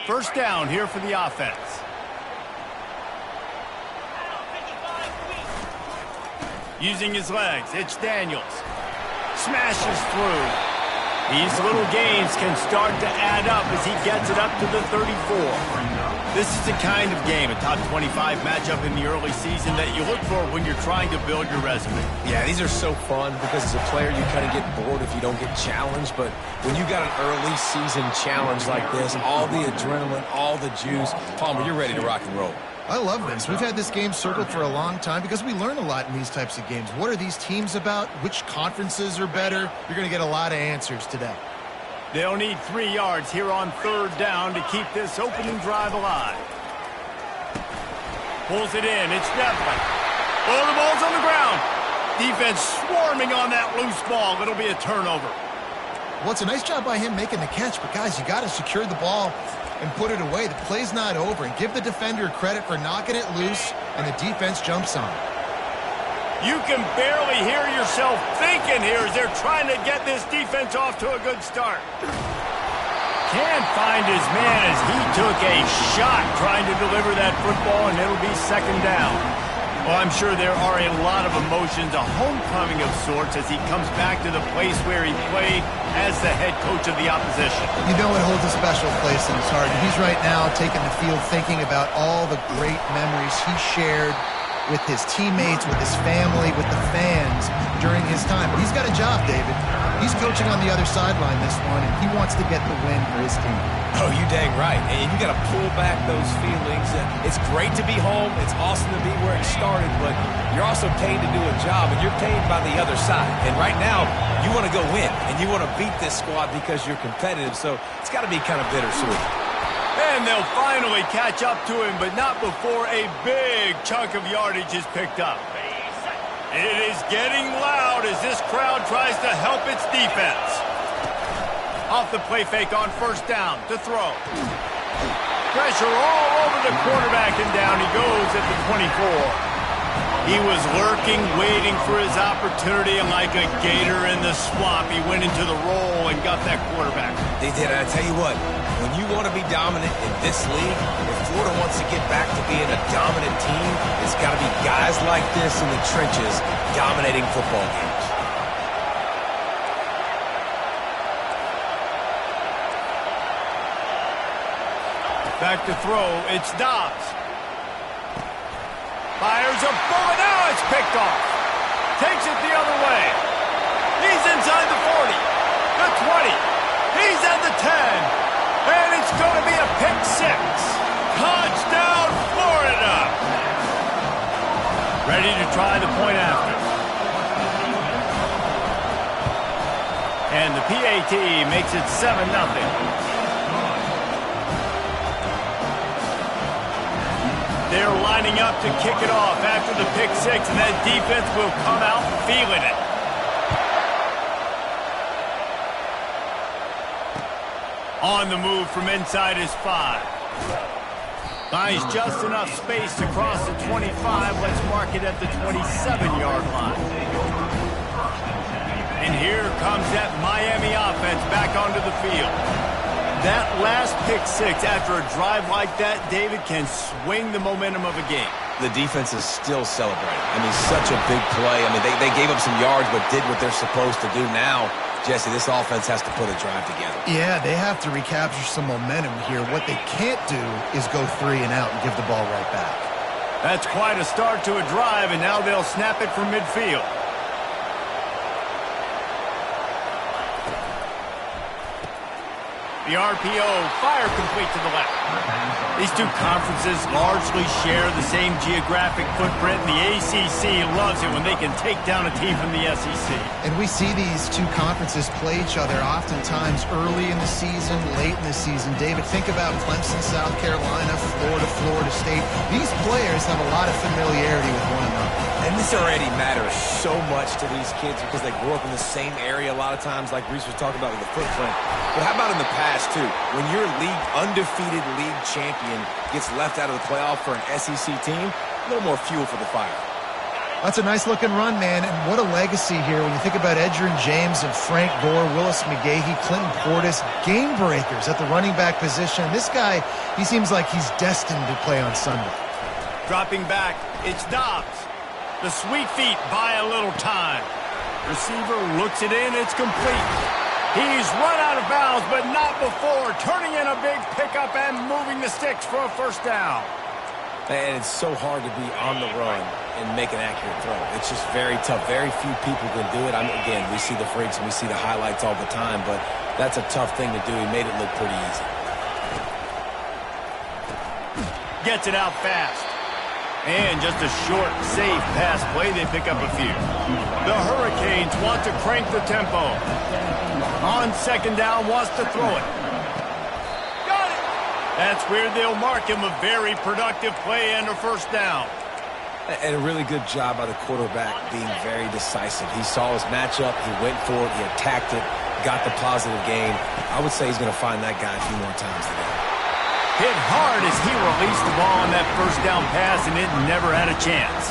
First down here for the offense. Using his legs, it's Daniels. Smashes through. These little gains can start to add up as he gets it up to the 34. This is the kind of game, a top 25 matchup in the early season, that you look for when you're trying to build your resume. Yeah, these are so fun because as a player you kind of get bored if you don't get challenged, but when you got an early season challenge like this, all the adrenaline, all the juice, Palmer, you're ready to rock and roll. I love this. We've had this game circled for a long time because we learn a lot in these types of games. What are these teams about? Which conferences are better? You're going to get a lot of answers today. They'll need 3 yards here on third down to keep this opening drive alive. Pulls it in. It's Devlin. Oh, the ball's on the ground. Defense swarming on that loose ball. It'll be a turnover. Well, it's a nice job by him making the catch, but guys, you got to secure the ball and put it away. The play's not over, and give the defender credit for knocking it loose, and the defense jumps on it. You can barely hear yourself thinking here as they're trying to get this defense off to a good start. Can't find his man as he took a shot trying to deliver that football, and it'll be second down. Well, I'm sure there are a lot of emotions, a homecoming of sorts, as he comes back to the place where he played as the head coach of the opposition. You know it holds a special place in his heart. He's right now taking the field thinking about all the great memories he shared with his teammates, with his family, with the fans during his time. But he's got a job, David. He's coaching on the other sideline this one, and he wants to get the win for his team. Oh, you dang right. And you got to pull back those feelings. It's great to be home. It's awesome to be where it started, but you're also paid to do a job, and you're paid by the other side. And right now, you want to go win, and you want to beat this squad because you're competitive, so it's got to be kind of bittersweet. And they'll finally catch up to him, but not before a big chunk of yardage is picked up. It is getting loud as this crowd tries to help its defense. Off the play fake on first down to throw. Pressure all over the quarterback, and down he goes at the 24. He was lurking, waiting for his opportunity, and like a gator in the swamp, he went into the roll and got that quarterback. They did. I tell you what, when you want to be dominant in this league, if Florida wants to get back to being a dominant team, it's got to be guys like this in the trenches dominating football games. Back to throw, it's Dobbs. Fires a bullet, now it's picked off. Takes it the other way. He's inside the 40, the 20. He's at the 10. And it's going to be a pick six. Touchdown, Florida. Ready to try the point after. And the PAT makes it 7-0. They're lining up to kick it off after the pick six, and that defense will come out feeling it. On the move from inside his 5. Buys just enough space to cross the 25. Let's mark it at the 27-yard line. And here comes that Miami offense back onto the field. That last pick six after a drive like that, David, can swing the momentum of a game. The defense is still celebrating. I mean, such a big play. I mean, they gave up some yards but did what they're supposed to do. Now, Jesse, this offense has to put a drive together. Yeah, they have to recapture some momentum here. What they can't do is go 3 and out and give the ball right back. That's quite a start to a drive, and now they'll snap it from midfield. The RPO, fire complete to the left. These two conferences largely share the same geographic footprint, and the ACC loves it when they can take down a team from the SEC. And we see these two conferences play each other oftentimes early in the season, late in the season. David, think about Clemson, South Carolina, Florida, Florida State. These players have a lot of familiarity with one another. And this already matters so much to these kids because they grew up in the same area a lot of times, like Reese was talking about with the footprint. But how about in the past, too? When your undefeated league champion gets left out of the playoff for an SEC team, a little more fuel for the fire. That's a nice-looking run, man, and what a legacy here when you think about Edgerrin James and Frank Gore, Willis McGahee, Clinton Portis, game breakers at the running back position. This guy, he seems like he's destined to play on Sunday. Dropping back, it's Dobbs. The sweet feet buy a little time. Receiver looks it in, it's complete. He's run out of bounds, but not before turning in a big pickup and moving the sticks for a first down. Man, it's so hard to be on the run and make an accurate throw. It's just very tough. Very few people can do it. Again, we see the freaks and we see the highlights all the time, but that's a tough thing to do. He made it look pretty easy. Gets it out fast. And just a short, safe pass play. They pick up a few. The Hurricanes want to crank the tempo. On second down, wants to throw it. That's where they'll mark him a very productive play and a first down. And a really good job by the quarterback being very decisive. He saw his matchup, he went for it, he attacked it, got the positive gain. I would say he's going to find that guy a few more times today. Hit hard as he released the ball on that first down pass, and it never had a chance.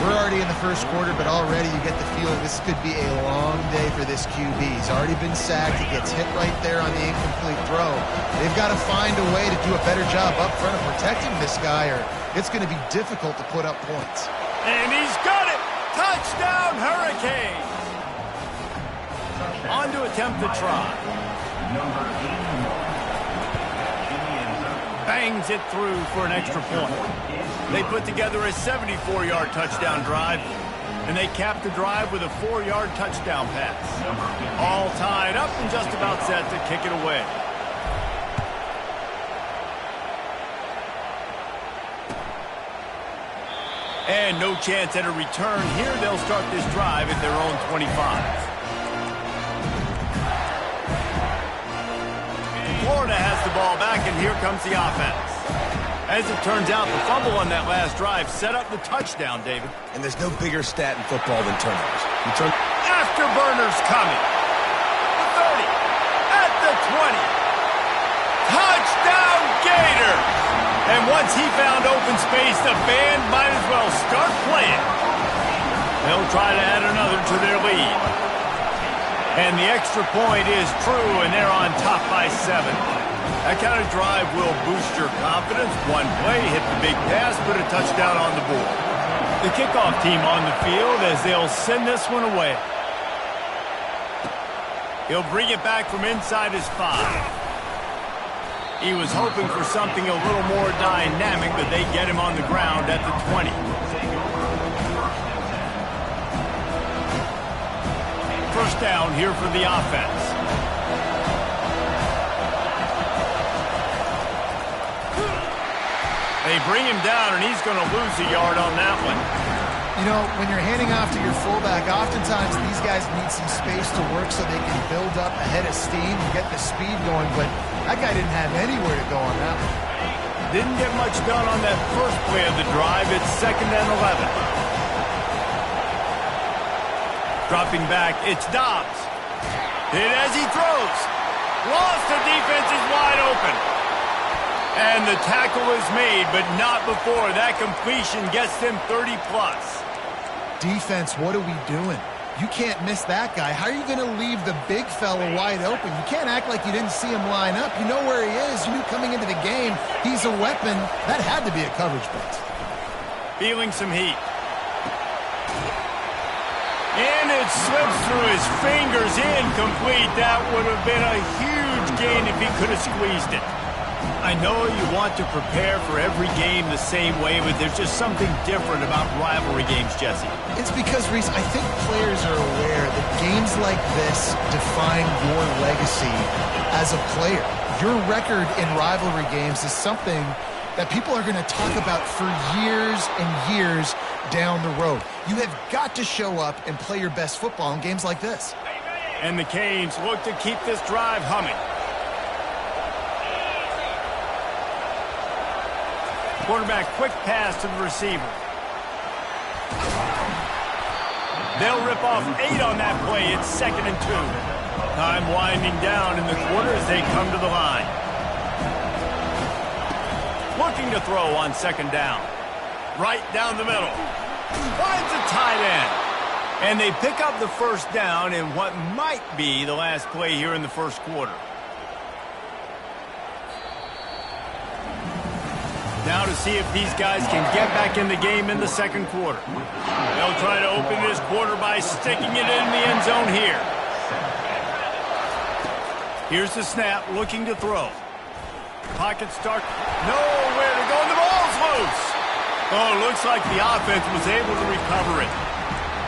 We're already in the first quarter, but already you get the feeling this could be a long day for this QB. He's already been sacked. He gets hit right there on the incomplete throw. They've got to find a way to do a better job up front of protecting this guy, or it's going to be difficult to put up points. And he's got it! Touchdown, Hurricanes! On to attempt the try. Bangs it through for an extra point. They put together a 74-yard touchdown drive, and they capped the drive with a 4-yard touchdown pass. All tied up and just about set to kick it away. And no chance at a return here. They'll start this drive at their own 25. Florida has the ball back, and here comes the offense. As it turns out, the fumble on that last drive set up the touchdown, David. And there's no bigger stat in football than turnovers. Afterburners coming. The 30. At the 20. Touchdown, Gators! And once he found open space, the band might as well start playing. They'll try to add another to their lead. And the extra point is true, and they're on top by 7. That kind of drive will boost your confidence. One play, hit the big pass, put a touchdown on the board. The kickoff team on the field as they'll send this one away. He'll bring it back from inside his 5. He was hoping for something a little more dynamic, but they get him on the ground at the 20. First down here for the offense. They bring him down, and he's going to lose a yard on that one. You know, when you're handing off to your fullback, oftentimes these guys need some space to work so they can build up a head of steam and get the speed going, but that guy didn't have anywhere to go on that one. Didn't get much done on that first play of the drive. It's 2nd and 11. Dropping back, it's Dobbs. Hit as he throws. Lost, the defense is wide open. And the tackle is made, but not before. That completion gets them 30-plus. Defense, what are we doing? You can't miss that guy. How are you going to leave the big fella wide open? You can't act like you didn't see him line up. You know where he is. You knew coming into the game he's a weapon. That had to be a coverage blitz. Feeling some heat. And it slips through his fingers, incomplete. That would have been a huge gain if he could have squeezed it. I know you want to prepare for every game the same way, but there's just something different about rivalry games, Jesse. It's because, Reese, I think players are aware that games like this define your legacy as a player. Your record in rivalry games is something that people are going to talk about for years and years down the road. You have got to show up and play your best football in games like this. And the Canes look to keep this drive humming. Quarterback, quick pass to the receiver. They'll rip off 8 on that play. It's 2nd and 2. Time winding down in the quarter as they come to the line. Looking to throw on 2nd down. Right down the middle. Finds a tight end. And they pick up the first down in what might be the last play here in the first quarter. Now to see if these guys can get back in the game in the second quarter. They'll try to open this quarter by sticking it in the end zone here. Here's the snap, looking to throw. Pocket start. Nowhere to go, and the ball's loose. Oh, looks like the offense was able to recover it.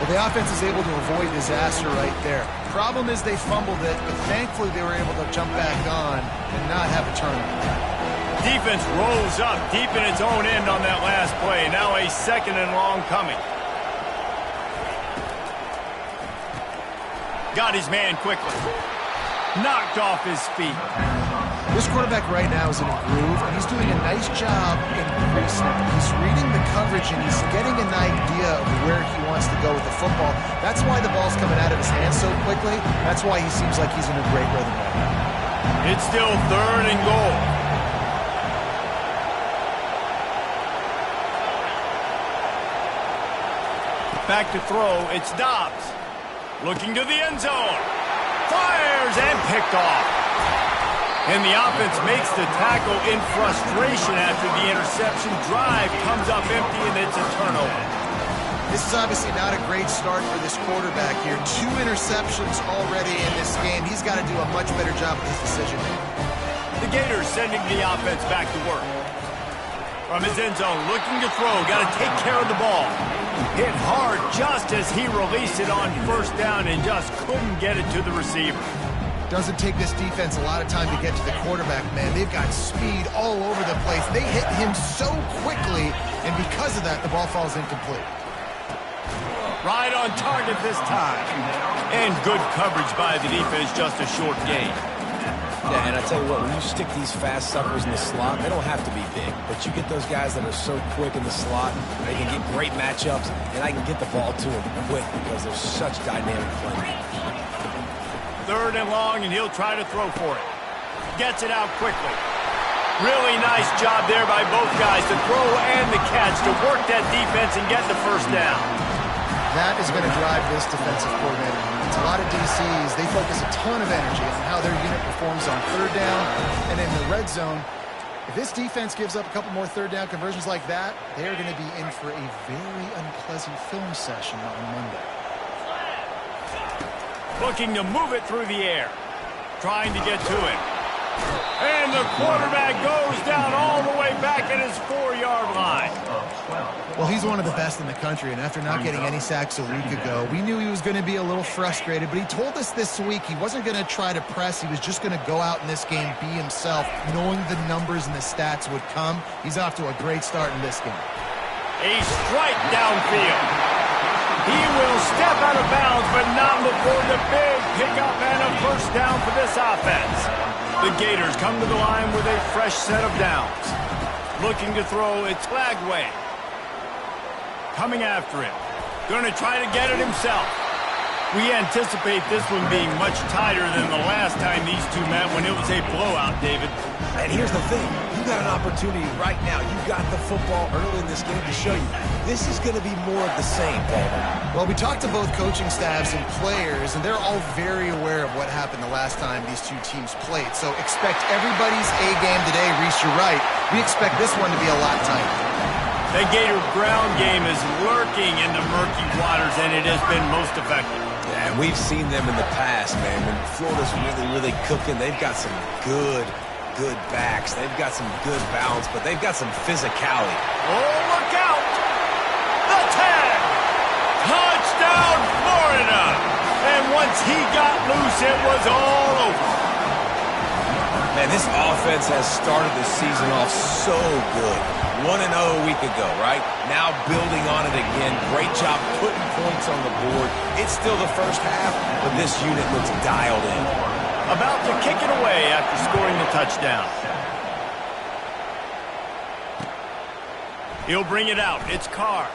Well, the offense is able to avoid disaster right there. Problem is they fumbled it, but thankfully they were able to jump back on and not have a turnover. Defense rolls up deep in its own end on that last play. Now a second and long coming. Got his man quickly. Knocked off his feet. This quarterback right now is in a groove, and he's doing a nice job in pre-snap. He's reading the coverage, and he's getting an idea of where he wants to go with the football. That's why the ball's coming out of his hands so quickly. That's why he seems like he's in a great rhythm right now. It's still 3rd and goal. Back to throw, it's Dobbs. Looking to the end zone. Fires and picked off. And the offense makes the tackle in frustration after the interception. Drive comes up empty, and it's a turnover. This is obviously not a great start for this quarterback here. 2 interceptions already in this game. He's got to do a much better job with his decision. The Gators sending the offense back to work. From his end zone, looking to throw. Got to take care of the ball. Hit hard just as he released it on first down and just couldn't get it to the receiver. Doesn't take this defense a lot of time to get to the quarterback, man. They've got speed all over the place. They hit him so quickly, and because of that, the ball falls incomplete. Right on target this time. And good coverage by the defense, just a short gain. Yeah, and I tell you what, when you stick these fast suckers in the slot, they don't have to be big. But you get those guys that are so quick in the slot, they can get great matchups, and I can get the ball to them quick because they're such dynamic playmakers. 3rd and long, and he'll try to throw for it. Gets it out quickly. Really nice job there by both guys, the throw and the catch, to work that defense and get the first down. That is going to drive this defensive coordinator. It's a lot of DCs. They focus a ton of energy on how their unit performs on 3rd down and in the red zone. If this defense gives up a couple more 3rd down conversions like that, they are going to be in for a very unpleasant film session on Monday. Looking to move it through the air. Trying to get to it. And the quarterback goes down all the way back at his 4-yard line. Well, he's one of the best in the country, and after not getting any sacks a week ago, we knew he was going to be a little frustrated, but he told us this week he wasn't going to try to press. He was just going to go out in this game, be himself, knowing the numbers and the stats would come. He's off to a great start in this game. A strike downfield. He will step out of bounds, but not before the big pickup and a first down for this offense. The Gators come to the line with a fresh set of downs. Looking to throw, it's Lagway. Coming after him. Going to try to get it himself. We anticipate this one being much tighter than the last time these two met when it was a blowout, David. And here's the thing. You got an opportunity right now. You got the football early in this game to show you this is going to be more of the same, David. Well, we talked to both coaching staffs and players, and they're all very aware of what happened the last time these two teams played. So expect everybody's A-game today. Reese, you're right. We expect this one to be a lot tighter. The Gator ground game is lurking in the murky waters, and it has been most effective. Yeah, and we've seen them in the past, man. When Florida's really cooking, they've got some good backs. They've got some good balance, but they've got some physicality. Oh, look out! The tag! Touchdown, Florida! And once he got loose, it was all over. Man, this offense has started the season off so good. 1-0 a week ago, right? Now building on it again. Great job putting points on the board. It's still the first half, but this unit looks dialed in. About to kick it away after scoring the touchdown. He'll bring it out. It's Carr.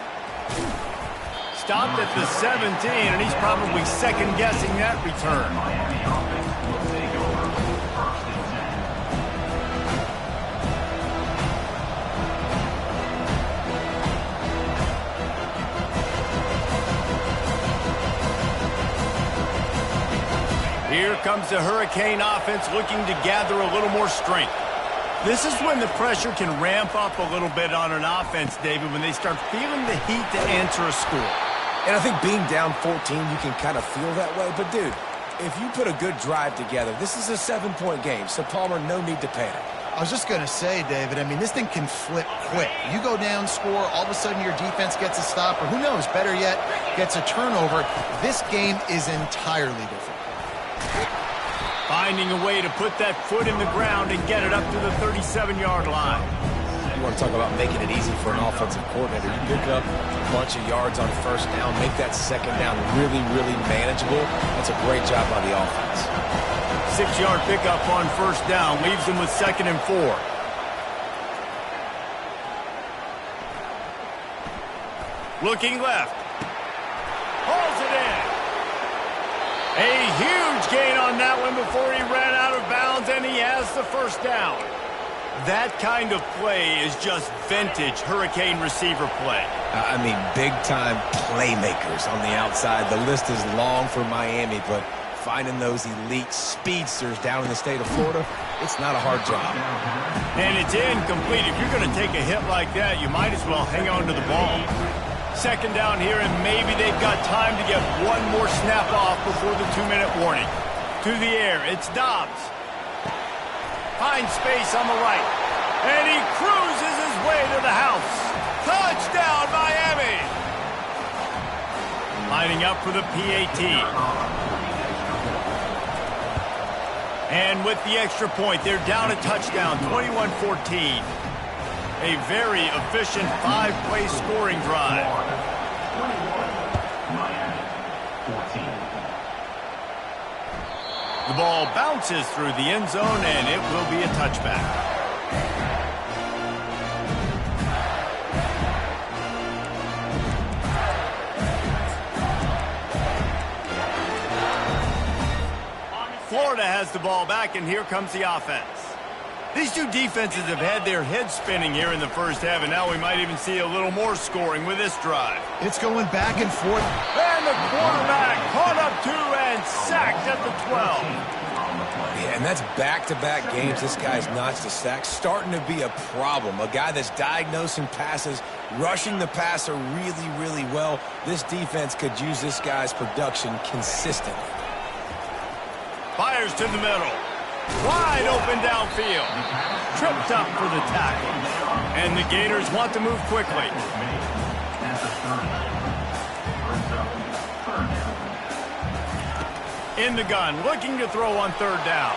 Stopped at the 17, and he's probably second-guessing that return. comes the Hurricane offense looking to gather a little more strength. This is when the pressure can ramp up a little bit on an offense, David, when they start feeling the heat to answer a score. And I think being down 14, you can kind of feel that way. But, dude, if you put a good drive together, this is a 7-point game, so Palmer, no need to panic. I was just going to say, David, I mean, this thing can flip quick. You go down, score, all of a sudden your defense gets a stop, or who knows, better yet, gets a turnover. This game is entirely different. Finding a way to put that foot in the ground and get it up to the 37-yard line. You want to talk about making it easy for an offensive coordinator. You pick up a bunch of yards on first down, make that second down really, really manageable. That's a great job by the offense. 6-yard pickup on first down leaves them with 2nd and 4. Looking left. Hauls it in. A huge gain on that one before he ran out of bounds, and he has the first down. That kind of play is just vintage Hurricane receiver play. I mean, big-time playmakers on the outside. The list is long for Miami, but finding those elite speedsters down in the state of Florida, it's not a hard job. And it's incomplete. If you're going to take a hit like that, you might as well hang on to the ball. 2nd down here, and maybe they've got time to get one more snap off before the 2-minute warning. To the air, it's Dobbs. Finds space on the right. And he cruises his way to the house. Touchdown, Miami! Lining up for the PAT. And with the extra point, they're down a touchdown, 21-14. A very efficient 5-play scoring drive. The ball bounces through the end zone, and it will be a touchback. Florida has the ball back, and here comes the offense. These two defenses have had their heads spinning here in the first half, and now we might even see a little more scoring with this drive. It's going back and forth. And the quarterback caught up to and sacked at the 12. Yeah, and that's back-to-back games. This guy's notched a sack, starting to be a problem. A guy that's diagnosing passes, rushing the passer really, really well. This defense could use this guy's production consistently. Fires to the middle. Wide open downfield. Tripped up for the tackle. And the Gators want to move quickly. In the gun, looking to throw on 3rd down.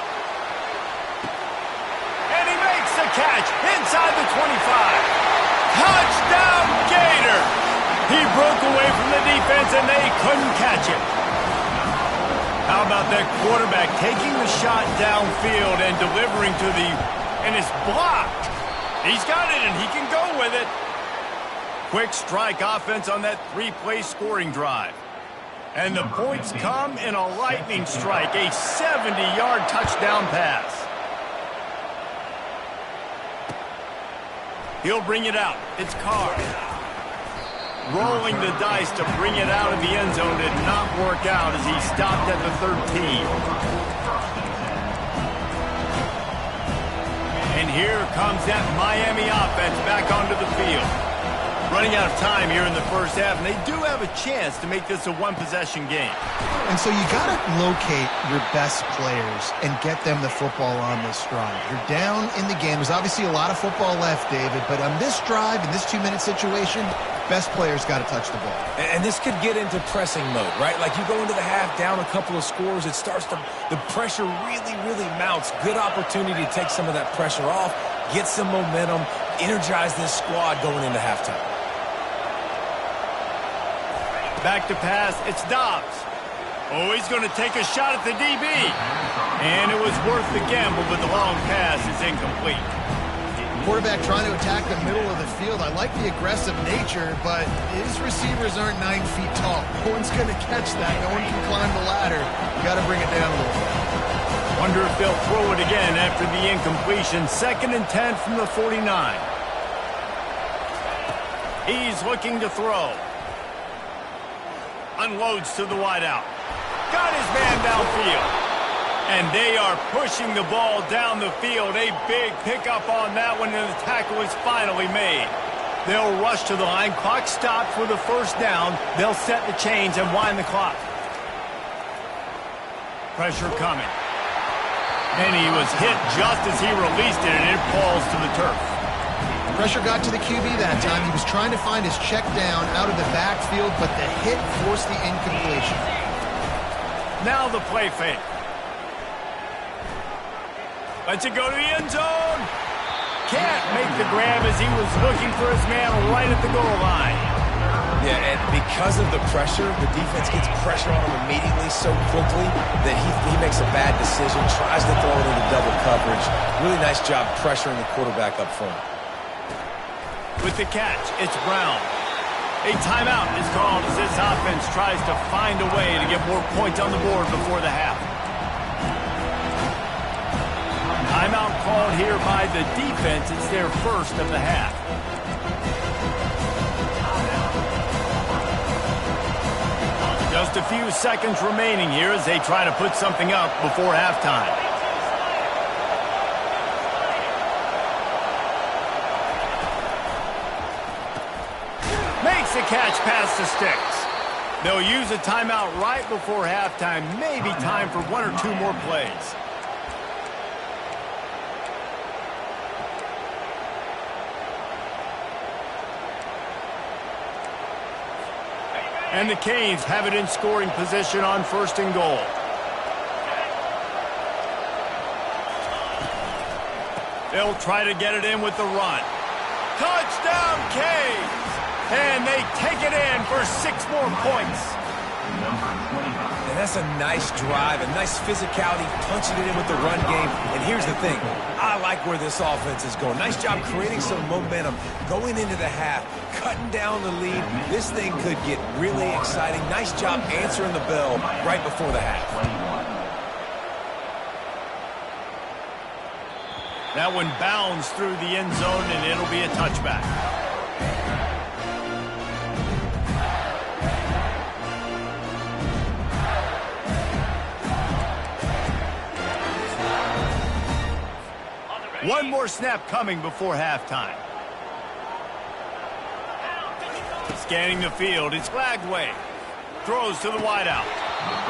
And he makes the catch inside the 25. Touchdown, Gator! He broke away from the defense and they couldn't catch him. How about that quarterback taking the shot downfield and delivering to and it's blocked. He's got it and he can go with it. Quick strike offense on that 3-play scoring drive. And the points come in a lightning strike, a 70-yard touchdown pass. He'll bring it out. It's Carr. Rolling the dice to bring it out of the end zone did not work out as he stopped at the 13. And here comes that Miami offense back onto the field. Running out of time here in the first half, and they do have a chance to make this a one-possession game. And so you got to locate your best players and get them the football on this drive. You're down in the game. There's obviously a lot of football left, David, but on this drive, in this 2-minute situation, best players got to touch the ball. And this could get into pressing mode, right? Like you go into the half, down a couple of scores, it starts to, the pressure really, really mounts. Good opportunity to take some of that pressure off, get some momentum, energize this squad going into halftime. Back to pass, it's Dobbs. Oh, he's going to take a shot at the DB. And it was worth the gamble, but the long pass is incomplete. Quarterback trying to attack the middle of the field. I like the aggressive nature, but his receivers aren't 9 feet tall. No one's going to catch that. No one can climb the ladder. You got to bring it down a little bit. Wonder if they'll throw it again after the incompletion. 2nd and 10 from the 49. He's looking to throw. Unloads to the wideout. Got his man downfield. And they are pushing the ball down the field. A big pickup on that one, and the tackle is finally made. They'll rush to the line. Clock stopped for the first down. They'll set the chains and wind the clock. Pressure coming. And he was hit just as he released it, and it falls to the turf. Pressure got to the QB that time. He was trying to find his check down out of the backfield, but the hit forced the incompletion. Now the play fake. Lets it go to the end zone. Can't make the grab as he was looking for his man right at the goal line. Yeah, and because of the pressure, the defense gets pressure on him immediately so quickly that he makes a bad decision, tries to throw it into double coverage. Really nice job pressuring the quarterback up front. With the catch, it's Brown. A timeout is called as this offense tries to find a way to get more points on the board before the half. Timeout called here by the defense. It's their first of the half. Just a few seconds remaining here as they try to put something up before halftime. Makes the catch past the sticks. They'll use a timeout right before halftime. Maybe time for one or two more plays. And the Canes have it in scoring position on 1st and goal. They'll try to get it in with the run. Touchdown, Canes! And they take it in for 6 more points. And that's a nice drive, a nice physicality, punching it in with the run game. And here's the thing. I like where this offense is going. Nice job creating some momentum, going into the half, cutting down the lead. This thing could get really exciting. Nice job answering the bell right before the half. That one bounds through the end zone, and it'll be a touchback. One more snap coming before halftime. Scanning the field, it's flagged away. Throws to the wideout.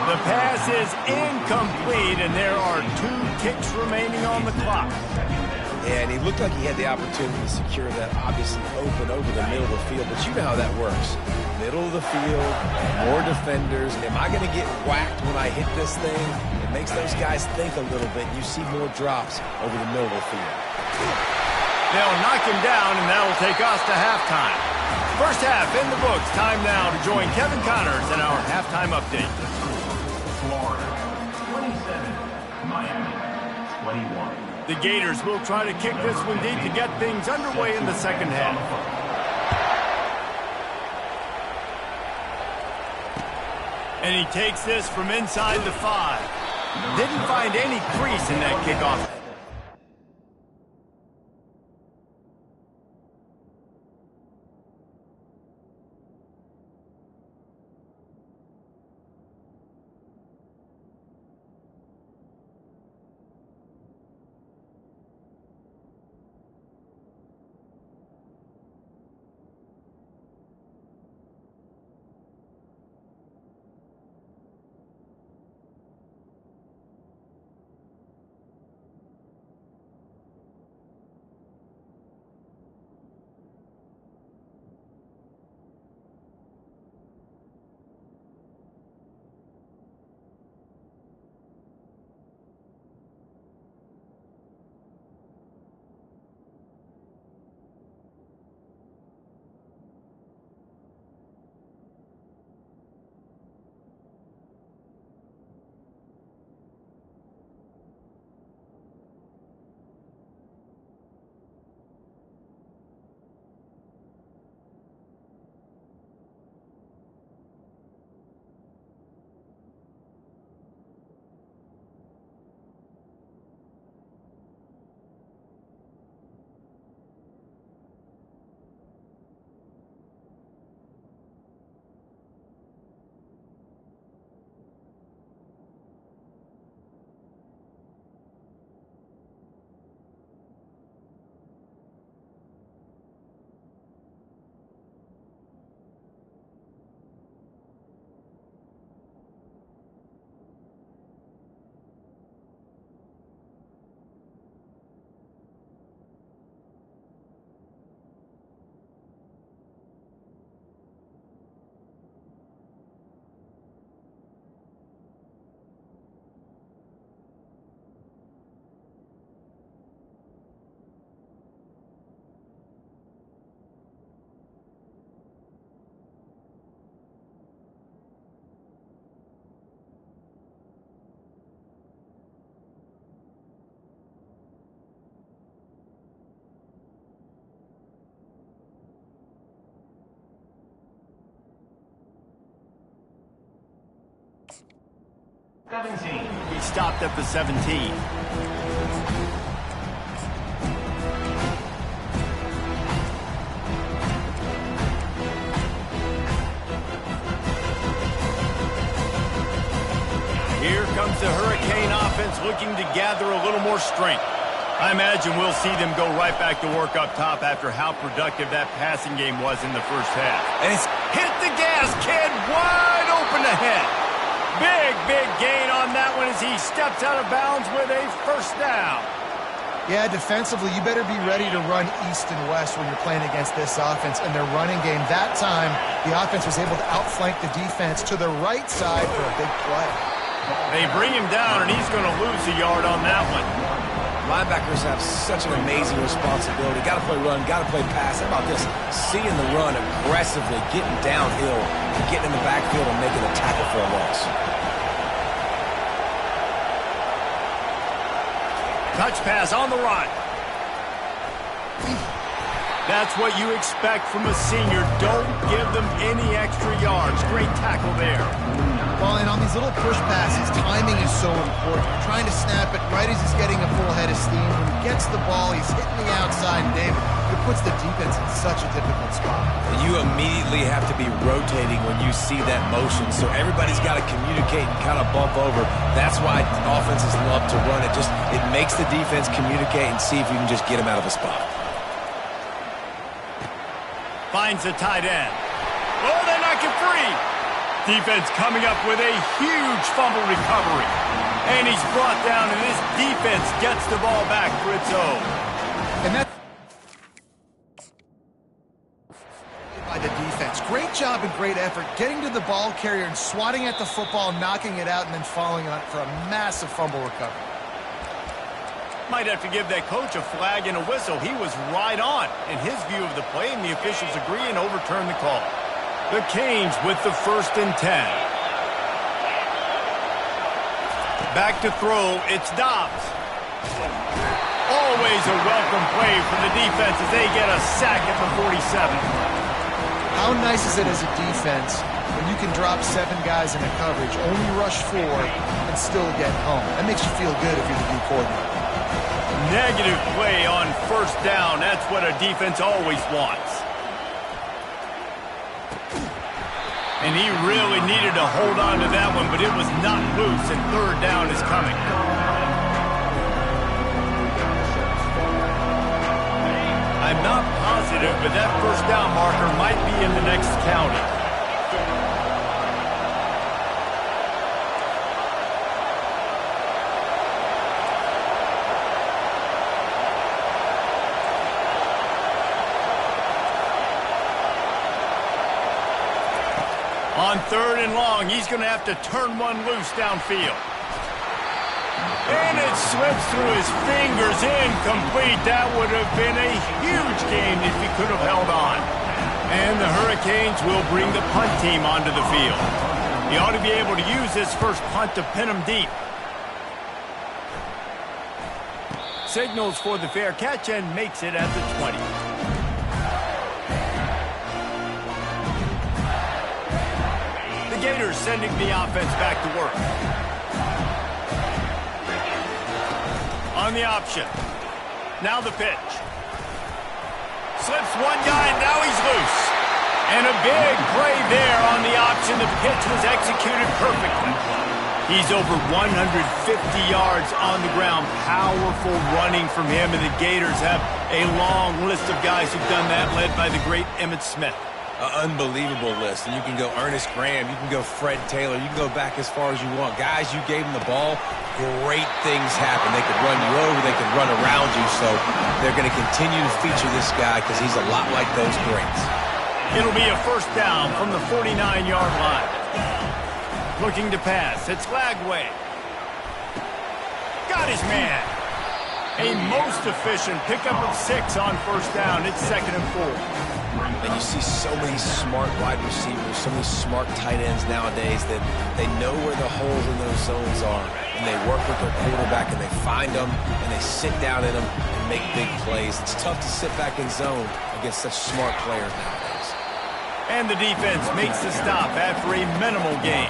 The pass is incomplete, and there are 2 ticks remaining on the clock. Yeah, and he looked like he had the opportunity to secure that, obviously open over the middle of the field, but you know how that works. Middle of the field, more defenders. Am I going to get whacked when I hit this thing? It makes those guys think a little bit. You see more drops over the middle of the field. They'll knock him down, and that will take us to halftime. First half in the books. Time now to join Kevin Connors in our halftime update. Florida, 27. Miami, 21. The Gators will try to kick this one deep to get things underway in the second half. And he takes this from inside the 5. Didn't find any crease in that kickoff. 17. He stopped at the 17. Here comes the Hurricane offense looking to gather a little more strength. I imagine we'll see them go right back to work up top after how productive that passing game was in the first half. And it's Hit the gas, kid, wide open ahead. Big gain on that one as he steps out of bounds with a first down. Yeah, defensively, you better be ready to run east and west when you're playing against this offense and their running game. That time, the offense was able to outflank the defense to the right side for a big play. They bring him down, and he's going to lose a yard on that one. linebackers have such an amazing responsibility. Got to play run, got to play pass. How about this? Seeing the run aggressively, getting downhill, and getting in the backfield and making a tackle for a loss. Touch pass on the run. That's what you expect from a senior. Don't give them any extra yards. Great tackle there. Well, and on these little push passes, timing is so important. You're trying to snap it right as he's getting a full head of steam. When he gets the ball, he's hitting the outside, and David, it puts the defense in such a difficult spot. You immediately have to be rotating when you see that motion, so everybody's got to communicate and kind of bump over. That's why offenses love to run it. It makes the defense communicate and see if you can just get him out of a spot. Finds the tight end. Oh, they knock it free. Defense coming up with a huge fumble recovery. And he's brought down, and this defense gets the ball back for its own. And that's by the defense. Great job and great effort getting to the ball carrier and swatting at the football, knocking it out, and then falling on it for a massive fumble recovery. Might have to give that coach a flag and a whistle. He was right on in his view of the play, and the officials agree and overturn the call. The Canes with the 1st and 10. Back to throw, it's Dobbs. Always a welcome play for the defense as they get a sack at the 47. How nice is it as a defense when you can drop 7 guys in a coverage, only rush 4, and still get home? That makes you feel good if you're the D coordinator. Negative play on 1st down. That's what a defense always wants. And he really needed to hold on to that one, but it was not loose, and 3rd down is coming. I'm not positive, but that 1st down marker might be in the next county. On 3rd and long, he's going to have to turn one loose downfield. And it slips through his fingers, incomplete. That would have been a huge gain if he could have held on. And the Hurricanes will bring the punt team onto the field. He ought to be able to use this first punt to pin him deep. Signals for the fair catch and makes it at the 20. Gators sending the offense back to work. On the option. Now the pitch. Slips one guy, and now he's loose. And a big play there on the option. The pitch was executed perfectly. He's over 150 yards on the ground. Powerful running from him, and the Gators have a long list of guys who've done that, led by the great Emmitt Smith. Unbelievable list. And you can go Ernest Graham, you can go Fred Taylor, you can go back as far as you want. Guys, you gave them the ball, great things happen. They could run you over, they could run around you, so they're going to continue to feature this guy because he's a lot like those greats. It'll be a 1st down from the 49-yard line. Looking to pass, it's Lagway. Got his man. A most efficient pickup of 6 on 1st down. It's 2nd and 4. And you see so many smart wide receivers, so many smart tight ends nowadays that they know where the holes in those zones are. And they work with their quarterback and they find them and they sit down in them and make big plays. It's tough to sit back in zone against such smart players nowadays. And the defense makes the stop after a minimal gain.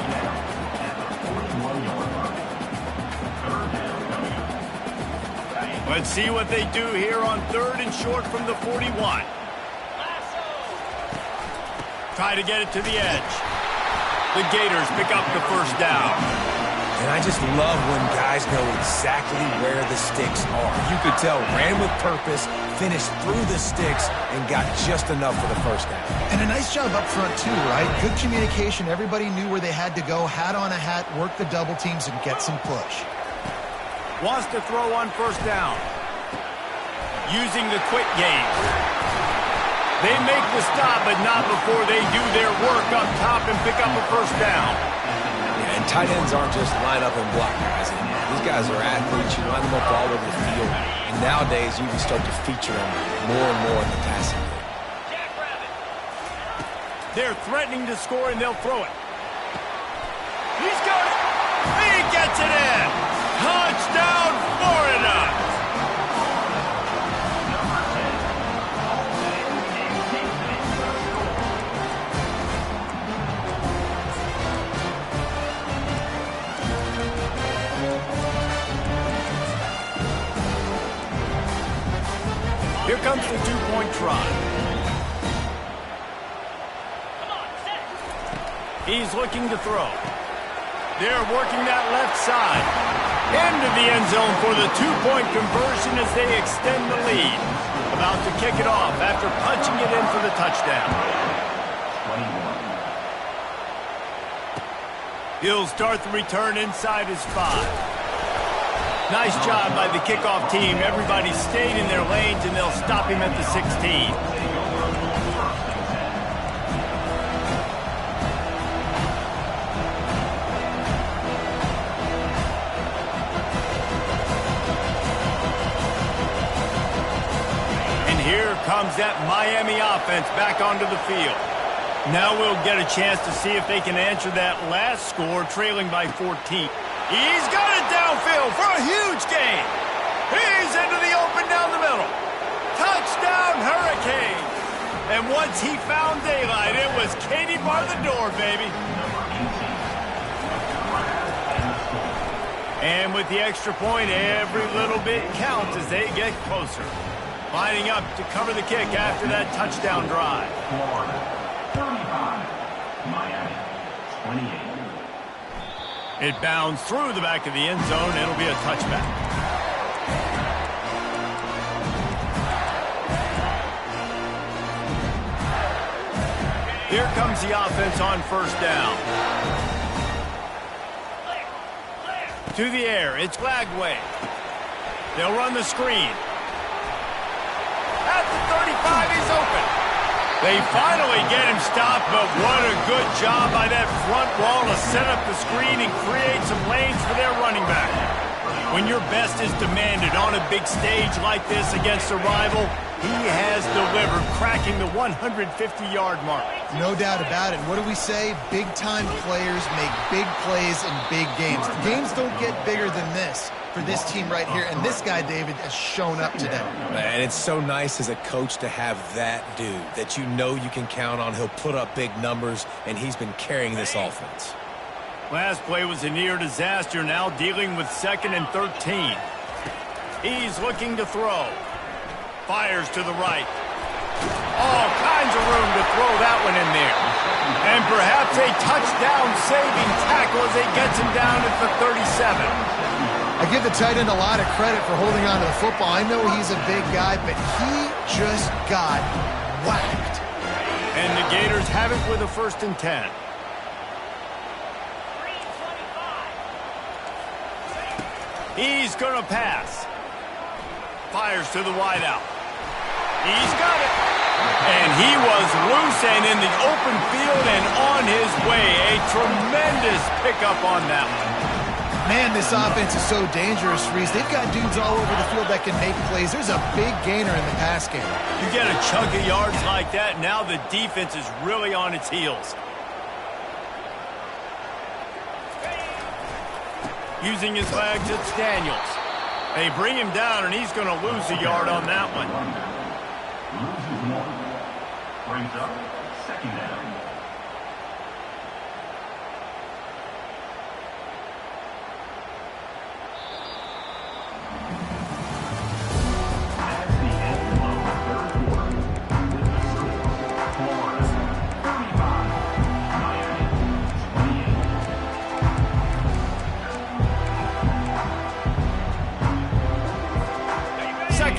Let's see what they do here on 3rd and short from the 41. Try to get it to the edge. The Gators pick up the first down. And I just love when guys know exactly where the sticks are. You could tell, ran with purpose, finished through the sticks, and got just enough for the first down. And a nice job up front, too, right? Good communication. Everybody knew where they had to go. Hat on a hat, work the double teams, and get some push. Wants to throw on first down. Using the quick game. They make the stop, but not before they do their work up top and pick up a first down. Yeah, and tight ends aren't just line up and block guys. These guys are athletes. You line them up all over the field. And nowadays, you can start to feature them more and more in the passing game. They're threatening to score, and they'll throw it. He's got it. He gets it in. Touchdown, Florida. Here comes the two-point try. He's looking to throw. They're working that left side. Into the end zone for the two-point conversion as they extend the lead. About to kick it off after punching it in for the touchdown. 21. He'll start the return inside his 5. Nice job by the kickoff team. Everybody stayed in their lanes, and they'll stop him at the 16. And here comes that Miami offense back onto the field. Now we'll get a chance to see if they can answer that last score, trailing by 14. He's got it downfield for a huge gain. He's into the open down the middle. Touchdown, Hurricanes. And once he found daylight, it was Katie bar the door, baby. And with the extra point, every little bit counts as they get closer. Lining up to cover the kick after that touchdown drive. 35, Miami, 28. It bounds through the back of the end zone. It'll be a touchback. Here comes the offense on first down. To the air. It's Glagway. They'll run the screen. At the 35, he's open. They finally get him stopped, but what a good job by that front wall to set up the screen and create some lanes for their running back. When your best is demanded on a big stage like this against a rival, he has delivered, cracking the 150-yard mark. No doubt about it. What do we say? Big-time players make big plays in big games. Games don't get bigger than this for this team right here, and this guy, David, has shown up today. And it's so nice as a coach to have that dude that you know you can count on. He'll put up big numbers, and he's been carrying this offense. Last play was a near disaster, now dealing with 2nd and 13. He's looking to throw. Fires to the right. All kinds of room to throw that one in there. And perhaps a touchdown-saving tackle as he gets him down at the 37. I give the tight end a lot of credit for holding on to the football. I know he's a big guy, but he just got whacked. And the Gators have it with a 1st and 10. He's going to pass. Fires to the wideout. He's got it. And he was loose and in the open field and on his way. A tremendous pickup on that one. Man, this offense is so dangerous, Reese. They've got dudes all over the field that can make plays. There's a big gainer in the pass game. You get a chunk of yards like that, now the defense is really on its heels. Using his legs, it's Daniels. They bring him down, and he's going to lose a yard on that one. Loses one. Brings up 2nd down.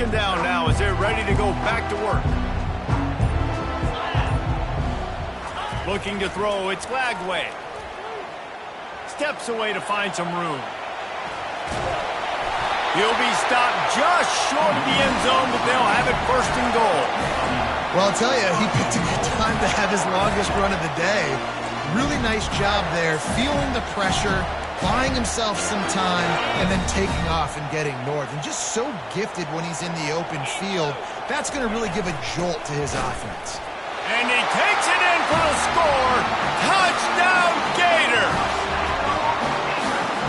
second down now as they're ready to go back to work. Looking to throw, it's Lagway. Steps away to find some room. He'll be stopped just short of the end zone, but they'll have it first and goal. Well, I'll tell you, he picked a good time to have his longest run of the day. Really nice job there, feeling the pressure, buying himself some time, and then taking off and getting north. And just so gifted when he's in the open field. That's going to really give a jolt to his offense. And he takes it in for the score. Touchdown, Gator!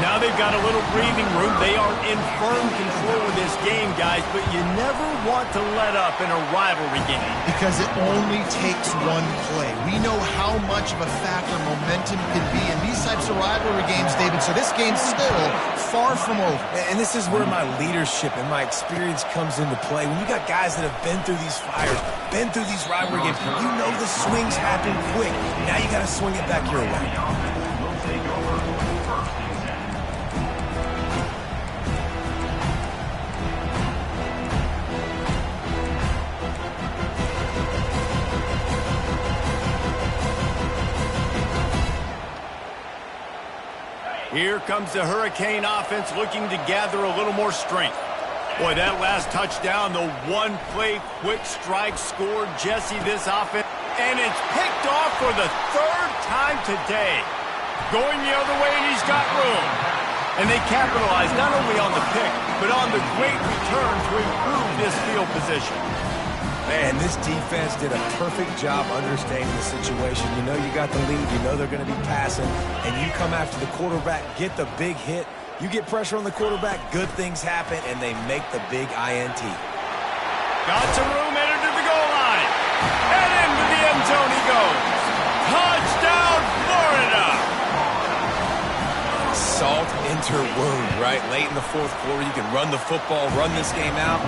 Now they've got a little breathing room. They are in firm control of this game, guys, but you never want to let up in a rivalry game. Because it only takes one play. We know how much of a factor momentum can be in these types of rivalry games, David, so this game's still far from over. And this is where my leadership and my experience comes into play. When you got guys that have been through these fires, been through these rivalry games, you know the swings happen quick. Now you got to swing it back your way. Here comes the Hurricane offense looking to gather a little more strength. Boy, that last touchdown, the one-play quick strike scored Jesse this offense. And it's picked off for the third time today. Going the other way, and he's got room. And they capitalize not only on the pick, but on the great return to improve this field position. Man, this defense did a perfect job understanding the situation. You know you got the lead. You know they're going to be passing. And you come after the quarterback, get the big hit. You get pressure on the quarterback, good things happen, and they make the big INT. Got some room, entered to the goal line. And into the end zone he goes. Touchdown, Florida! Salt into wound, right? Late in the fourth quarter, you can run the football, run this game out.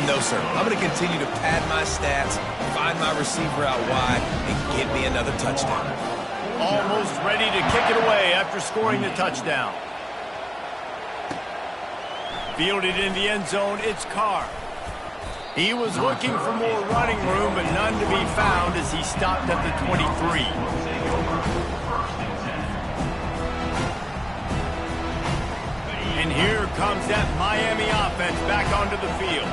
No, sir. I'm going to continue to pad my stats, find my receiver out wide, and get me another touchdown. Almost ready to kick it away after scoring the touchdown. Fielded in the end zone, it's Carr. He was looking for more running room, but none to be found as he stopped at the 23. And here comes that Miami offense back onto the field.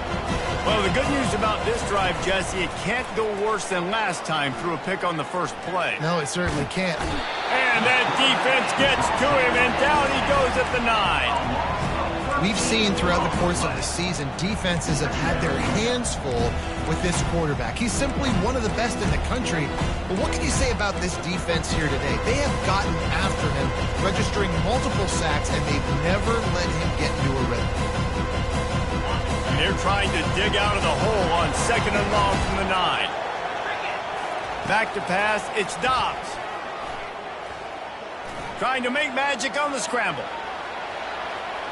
Well, the good news about this drive, Jesse, it can't go worse than last time through a pick on the first play. No, it certainly can't. And that defense gets to him, and down he goes at the 9. We've seen throughout the course of the season, defenses have had their hands full with this quarterback. He's simply one of the best in the country. But what can you say about this defense here today? They have gotten after him, registering multiple sacks, and they've never let him get into a rhythm. And they're trying to dig out of the hole on second and long from the 9. Back to pass, it's Dobbs. Trying to make magic on the scramble.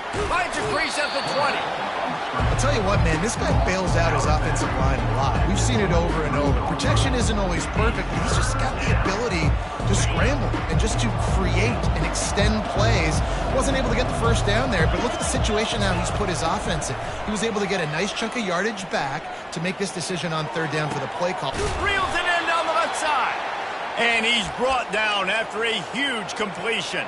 Finds a crease at the 20. I'll tell you what, man, this guy bails out his offensive line a lot. We've seen it over and over. Protection isn't always perfect, but he's just got the ability to scramble and just to create and extend plays. Wasn't able to get the first down there, but look at the situation now he's put his offense in. He was able to get a nice chunk of yardage back to make this decision on third down for the play call. Reels it in down the left side. And he's brought down after a huge completion.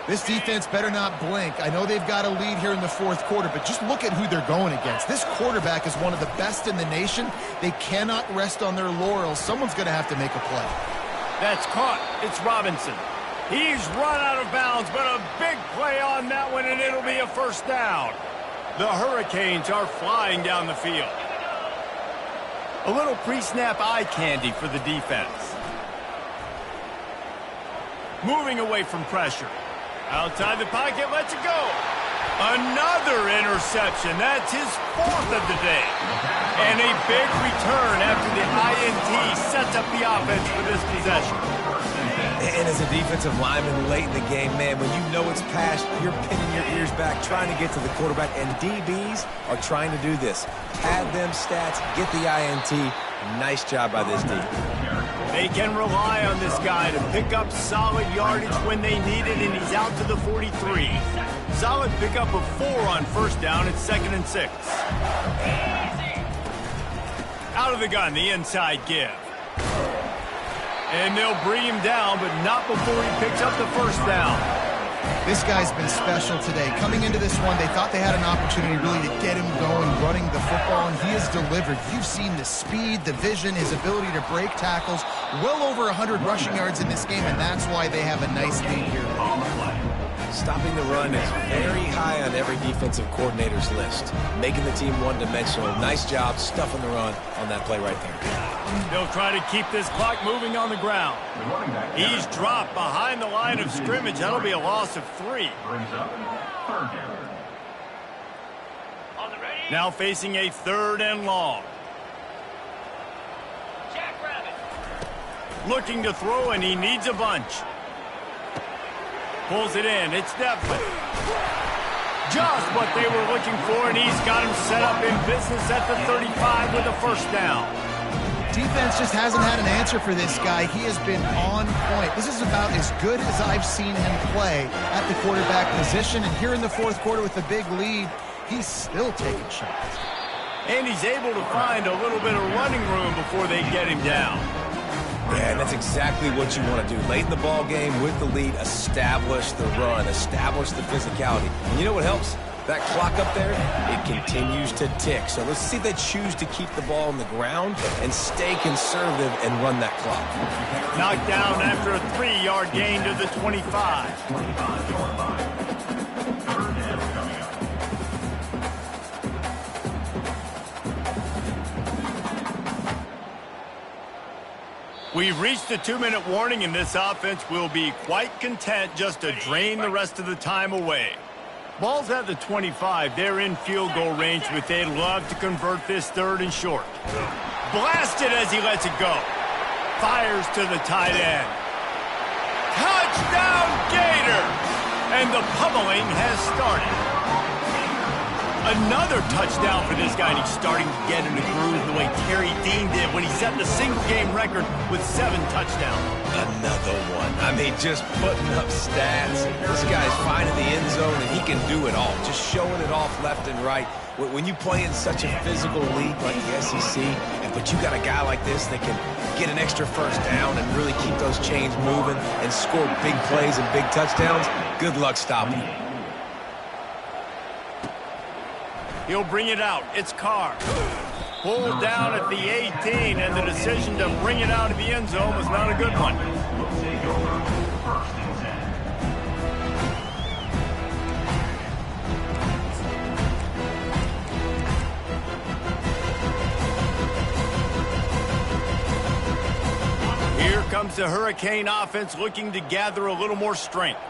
This defense better not blink. I know they've got a lead here in the fourth quarter, but just look at who they're going against. This quarterback is one of the best in the nation. They cannot rest on their laurels. Someone's going to have to make a play. That's caught. It's Robinson. He's run out of bounds, but a big play on that one, and it'll be a first down. The Hurricanes are flying down the field. A little pre-snap eye candy for the defense. Moving away from pressure. Outside the pocket, lets it go. Another interception. That's his fourth of the day. And a big return after the INT sets up the offense for this possession. And as a defensive lineman late in the game, man, when you know it's past, you're pinning your ears back, trying to get to the quarterback. And DBs are trying to do this. Pad them stats, get the INT. Nice job by this D. They can rely on this guy to pick up solid yardage when they need it, and he's out to the 43. Solid pickup of 4 on first down. It's 2nd and 6. Out of the gun, the inside give. And they'll bring him down, but not before he picks up the first down. This guy's been special today. Coming into this one, they thought they had an opportunity really to get him going, running the football, and he has delivered. You've seen the speed, the vision, his ability to break tackles. Well over 100 rushing yards in this game, and that's why they have a nice lead here. Stopping the run is very high on every defensive coordinator's list. Making the team one-dimensional. Nice job stuffing the run on that play right there. They'll try to keep this clock moving on the ground. He's dropped behind the line of scrimmage. That'll be a loss of 3. Now facing a 3rd and long. Looking to throw, and he needs a bunch. Pulls it in. It's Devlin. Just what they were looking for, and he's got him set up in business at the 35 with a first down. Defense just hasn't had an answer for this guy. He has been on point. This is about as good as I've seen him play at the quarterback position. And here in the 4th quarter with the big lead, he's still taking shots. And he's able to find a little bit of running room before they get him down. Yeah, and that's exactly what you want to do. Late in the ball game with the lead, establish the run, establish the physicality. And you know what helps? That clock up there, it continues to tick. So let's see if they choose to keep the ball on the ground and stay conservative and run that clock. Knocked down after a 3-yard gain to the 25. 25-yard line. 3rd down coming up. We've reached a 2-minute warning, and this offense will be quite content just to drain the rest of the time away. Ball's at the 25. They're in field goal range, but they'd love to convert this 3rd and short. Blasted as he lets it go. Fires to the tight end. Touchdown, Gators! And the pummeling has started. Another touchdown for this guy, and he's starting to get in the groove the way Terry Dean did when he set the single-game record with 7 touchdowns. Another one. I mean, just putting up stats. This guy's finding the end zone, and he can do it all. Just showing it off left and right. When you play in such a physical league like the SEC, but you got a guy like this that can get an extra first down and really keep those chains moving and score big plays and big touchdowns, good luck stopping him. He'll bring it out. It's Carr. Pulled down at the 18, and the decision to bring it out of the end zone was not a good one. We'll take over 1st and 10. Here comes the Hurricane offense looking to gather a little more strength.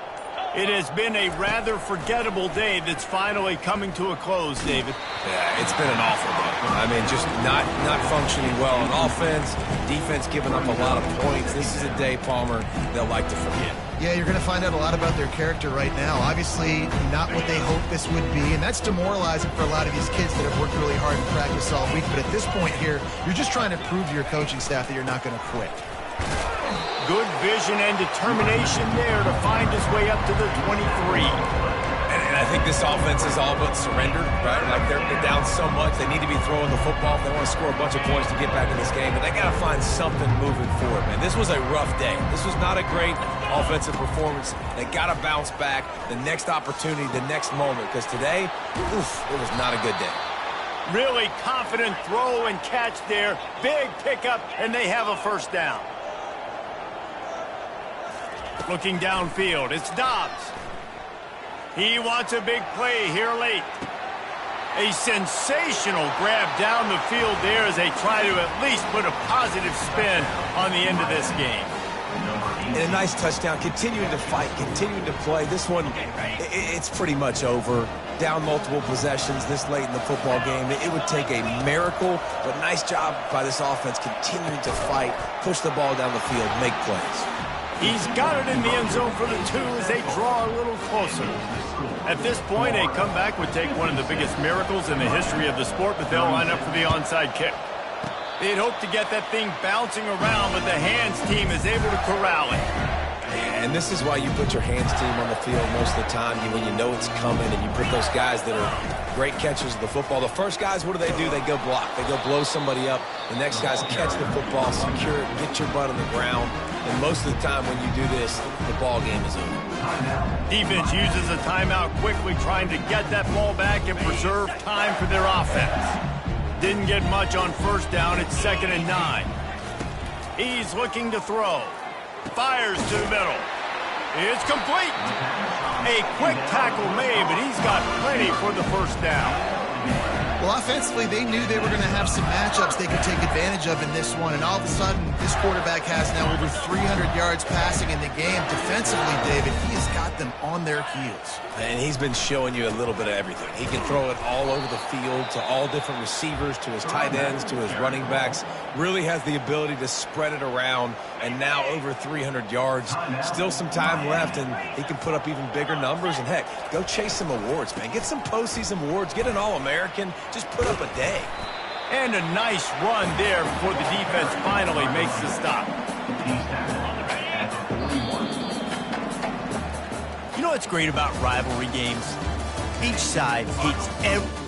It has been a rather forgettable day that's finally coming to a close, David. Yeah, it's been an awful day. I mean, just not functioning well on offense, defense giving up a lot of points. This is a day, Palmer, they'll like to forget. Yeah, you're going to find out a lot about their character right now. Obviously, not what they hoped this would be, and that's demoralizing for a lot of these kids that have worked really hard in practice all week. But at this point here, you're just trying to prove to your coaching staff that you're not going to quit. Good vision and determination there to find his way up to the 23. And I think this offense is all but surrendered, right? Like they're down so much, they need to be throwing the football if they want to score a bunch of points to get back in this game. But they got to find something moving forward, man. This was a rough day. This was not a great offensive performance. They got to bounce back. The next opportunity, the next moment, because today, it was not a good day. Really confident throw and catch there. Big pickup, and they have a first down. Looking downfield, it's Dobbs. He wants a big play here late. A sensational grab down the field there as they try to at least put a positive spin on the end of this game. And a nice touchdown, continuing to fight, continuing to play. This one, it's pretty much over. Down multiple possessions this late in the football game. It would take a miracle, but nice job by this offense continuing to fight, push the ball down the field, make plays. He's got it in the end zone for the 2 as they draw a little closer. At this point, a comeback would take one of the biggest miracles in the history of the sport, but they'll line up for the onside kick. They'd hope to get that thing bouncing around, but the hands team is able to corral it. And this is why you put your hands team on the field most of the time when you know it's coming, and you put those guys that are great catchers of the football. The first guys, what do? They go block. They go blow somebody up. The next guys catch the football, secure it, get your butt on the ground. And most of the time when you do this, the ball game is over. Defense uses a timeout quickly, trying to get that ball back and preserve time for their offense. Didn't get much on first down. It's 2nd and 9. He's looking to throw. Fires to the middle. It's complete. A quick tackle made, but he's got plenty for the first down. Well, offensively, they knew they were going to have some matchups they could take advantage of in this one, and all of a sudden, this quarterback has now over 300 yards passing in the game. Defensively, David, he has got them on their heels. And he's been showing you a little bit of everything. He can throw it all over the field to all different receivers, to his tight ends, to his running backs. Really has the ability to spread it around, and now over 300 yards. Still some time left, and he can put up even bigger numbers. And, heck, go chase some awards, man. Get some postseason awards. Get an All-American. Just put up a day. And a nice run there before the defense finally makes the stop. You know what's great about rivalry games? Each side hates every